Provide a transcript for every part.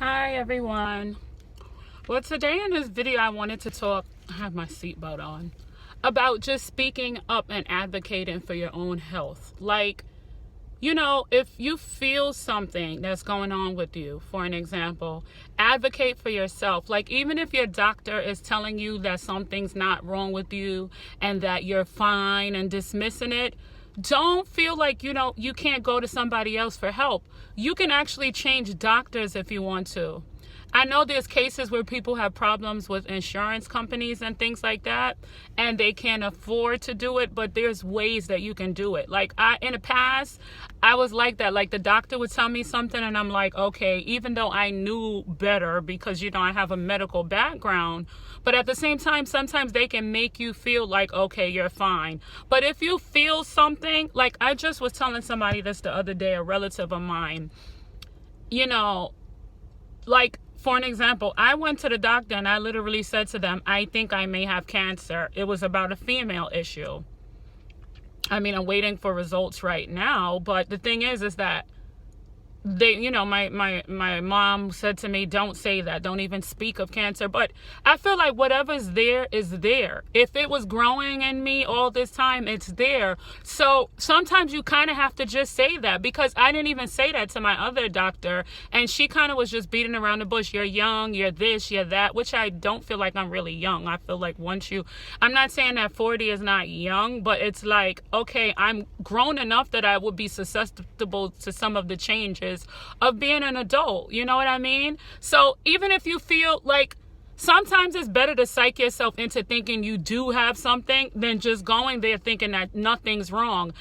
Hi everyone. Well, today in this video I wanted to talk, I have my seatbelt on, about just speaking up and advocating for your own health. If you feel something that's going on with you, for an example, advocate for yourself. Even if your doctor is telling you that something's not wrong with you and that you're fine and dismissing it, don't feel like, you can't go to somebody else for help. You can actually change doctors if you want to. I know there's cases where people have problems with insurance companies and things like that, and they can't afford to do it, but there's ways that you can do it. In the past, I was like that. The doctor would tell me something and I'm like, okay, even though I knew better because, I have a medical background, but at the same time, sometimes they can make you feel like, okay, you're fine. But if you feel something, I just was telling somebody this the other day, a relative of mine, for an example, I went to the doctor and I literally said to them, I think I may have cancer. It was about a female issue. I'm waiting for results right now, but the thing is that my mom said to me, don't say that, don't even speak of cancer. But I feel like whatever's there is there. If it was growing in me all this time, it's there. So sometimes you kind of have to just say that, because I didn't even say that to my other doctor, and she kind of was just beating around the bush. You're young, you're this, you're that, which I don't feel like I'm really young. I feel like I'm not saying that 40 is not young, but it's like, okay, I'm grown enough that I would be susceptible to some of the changes of being an adult. You know what I mean? So even if you feel like, sometimes it's better to psych yourself into thinking you do have something than just going there thinking that nothing's wrong.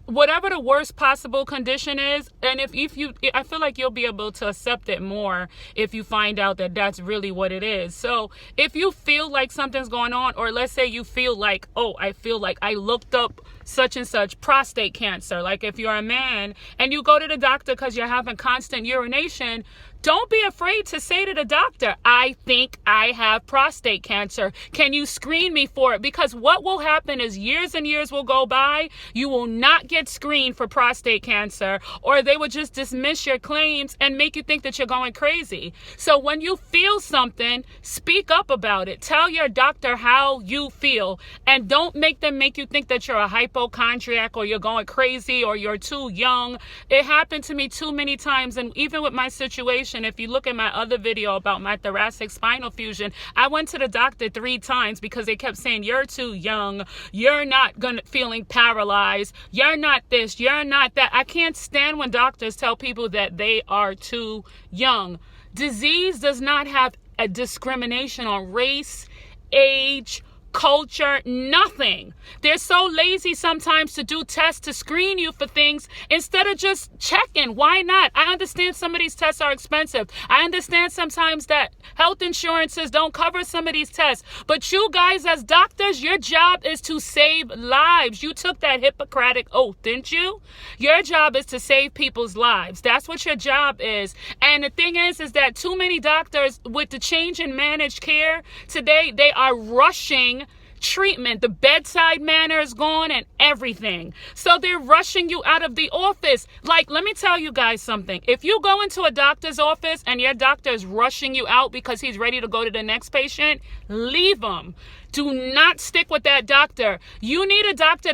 Whatever the worst possible condition is, and I feel like you'll be able to accept it more if you find out that that's really what it is. So if you feel like something's going on, or let's say you feel like, oh, I feel like I looked up such and such prostate cancer. If you're a man and you go to the doctor because you're having constant urination, don't be afraid to say to the doctor, I think I have prostate cancer. Can you screen me for it? Because what will happen is years and years will go by. You will not get screened for prostate cancer, or they would just dismiss your claims and make you think that you're going crazy. So when you feel something, speak up about it. Tell your doctor how you feel, and don't make them make you think that you're a hypochondriac or you're going crazy or you're too young. It happened to me too many times. And even with my situation, if you look at my other video about my thoracic spinal fusion, I went to the doctor 3 times because they kept saying, you're too young, you're not feeling paralyzed, you're not this, you're not that. I can't stand when doctors tell people that they are too young. Disease does not have a discrimination on race, age, culture, nothing. They're so lazy sometimes to do tests to screen you for things instead of just checking. Why not? I understand some of these tests are expensive. I understand sometimes that health insurances don't cover some of these tests. But you guys as doctors, your job is to save lives. You took that Hippocratic oath, didn't you? Your job is to save people's lives. That's what your job is. And the thing is that too many doctors, with the change in managed care today, they are rushing treatment. The bedside manner is gone and everything. So they're rushing you out of the office. Let me tell you guys something. If you go into a doctor's office and your doctor is rushing you out because he's ready to go to the next patient, leave him. Do not stick with that doctor. You need a doctor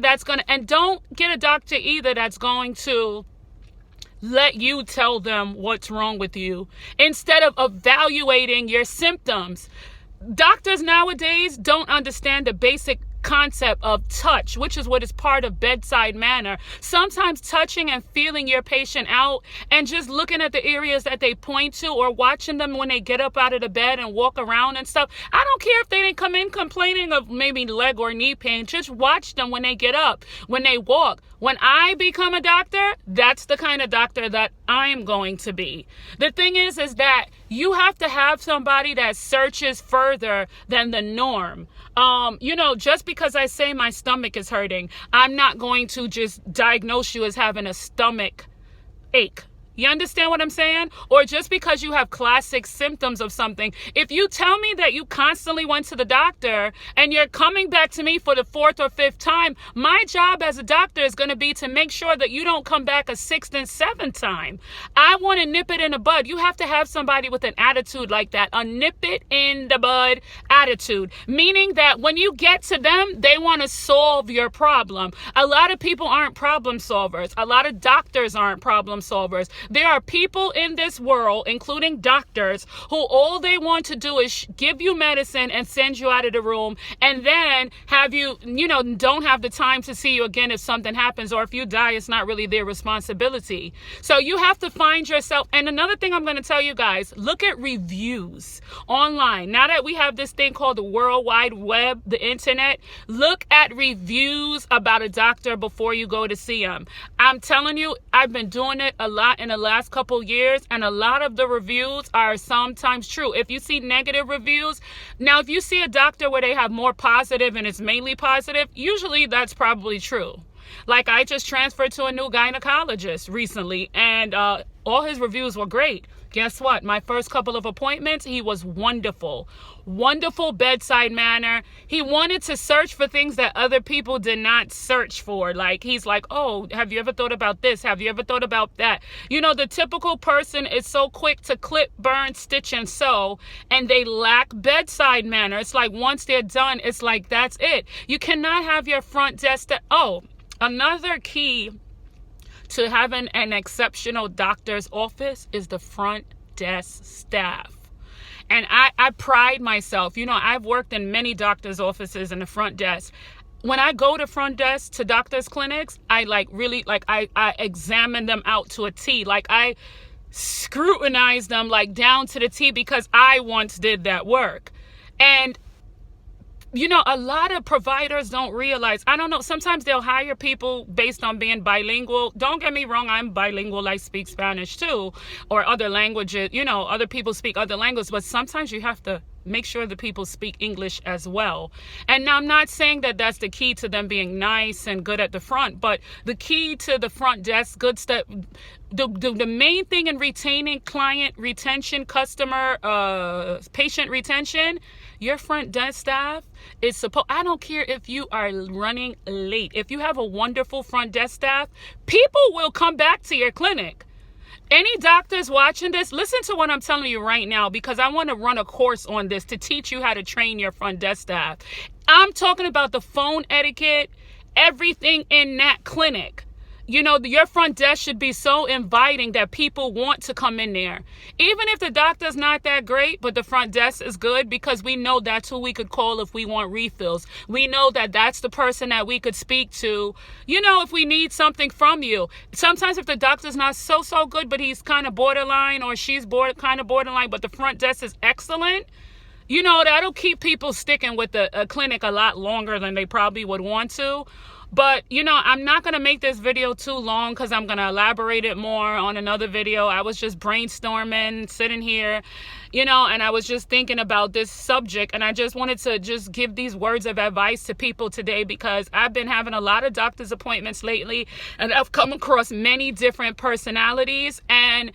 and don't get a doctor either that's going to let you tell them what's wrong with you instead of evaluating your symptoms. Doctors nowadays don't understand the basic concept of touch, which is what is part of bedside manner. Sometimes touching and feeling your patient out and just looking at the areas that they point to, or watching them when they get up out of the bed and walk around and stuff. I don't care if they didn't come in complaining of maybe leg or knee pain. Just watch them when they get up, when they walk. When I become a doctor, that's the kind of doctor that I'm going to be. The thing is that you have to have somebody that searches further than the norm. Just because I say my stomach is hurting, I'm not going to just diagnose you as having a stomach ache. You understand what I'm saying? Or just because you have classic symptoms of something. If you tell me that you constantly went to the doctor and you're coming back to me for the 4th or 5th time, my job as a doctor is going to be to make sure that you don't come back a 6th and 7th time. I want to nip it in the bud. You have to have somebody with an attitude like that, a nip it in the bud attitude, meaning that when you get to them, they want to solve your problem. A lot of people aren't problem solvers. A lot of doctors aren't problem solvers. There are people in this world, including doctors, who all they want to do is give you medicine and send you out of the room, and then have you, don't have the time to see you again if something happens, or if you die, it's not really their responsibility. So you have to find yourself. And another thing I'm going to tell you guys, look at reviews online. Now that we have this thing called the World Wide Web, the internet, look at reviews about a doctor before you go to see him. I'm telling you, I've been doing it a lot in the last couple years, and a lot of the reviews are sometimes true. If you see negative reviews, now if you see a doctor where they have more positive and it's mainly positive, usually that's probably true. Like, I just transferred to a new gynecologist recently, and all his reviews were great. Guess what? My first couple of appointments, he was wonderful. Wonderful bedside manner. He wanted to search for things that other people did not search for. Like, he's like, oh, have you ever thought about this? Have you ever thought about that? The typical person is so quick to clip, burn, stitch, and sew, and they lack bedside manner. It's like once they're done, it's like, that's it. You cannot have your front desk. Another key to having an exceptional doctor's office is the front desk staff. And I pride myself. I've worked in many doctor's offices in the front desk. When I go to front desk to doctor's clinics, I I examine them out to a T. Like, I scrutinize them like down to the T, because I once did that work. And a lot of providers don't realize, I don't know, sometimes they'll hire people based on being bilingual. Don't get me wrong, I'm bilingual. I speak Spanish too, or other languages. Other people speak other languages, but sometimes you have to make sure the people speak English as well. And now, I'm not saying that that's the key to them being nice and good at the front, but the key to the front desk, good stuff, the main thing in retaining client retention, customer, patient retention, your front desk staff is I don't care if you are running late. If you have a wonderful front desk staff, people will come back to your clinic. Any doctors watching this, listen to what I'm telling you right now, because I want to run a course on this to teach you how to train your front desk staff. I'm talking about the phone etiquette, everything in that clinic. Your front desk should be so inviting that people want to come in there. Even if the doctor's not that great, but the front desk is good, because we know that's who we could call if we want refills. We know that that's the person that we could speak to, if we need something from you. Sometimes if the doctor's not so good, but he's kind of borderline, or she's kind of borderline, but the front desk is excellent, that'll keep people sticking with the clinic a lot longer than they probably would want to. But, I'm not going to make this video too long, because I'm going to elaborate it more on another video. I was just brainstorming, sitting here, and I was just thinking about this subject. And I just wanted to just give these words of advice to people today, because I've been having a lot of doctor's appointments lately, and I've come across many different personalities. And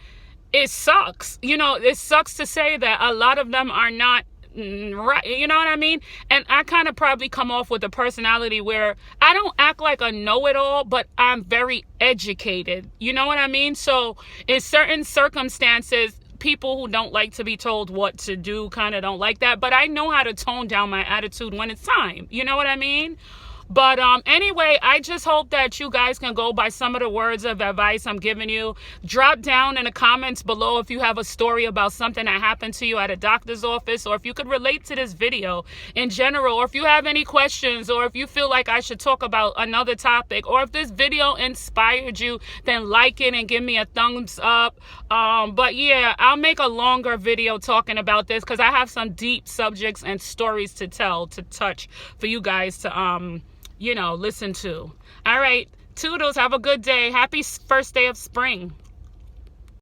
it sucks. It sucks to say that a lot of them are not right, you know what I mean? And I kind of probably come off with a personality where I don't act like a know-it-all, but I'm very educated, you know what I mean? So in certain circumstances, people who don't like to be told what to do kind of don't like that, but I know how to tone down my attitude when it's time, you know what I mean? But anyway, I just hope that you guys can go by some of the words of advice I'm giving you. Drop down in the comments below if you have a story about something that happened to you at a doctor's office, or if you could relate to this video in general, or if you have any questions, or if you feel like I should talk about another topic, or if this video inspired you, then like it and give me a thumbs up. But yeah, I'll make a longer video talking about this, because I have some deep subjects and stories to tell, to touch for you guys to listen to. All right, toodles, have a good day. Happy first day of spring.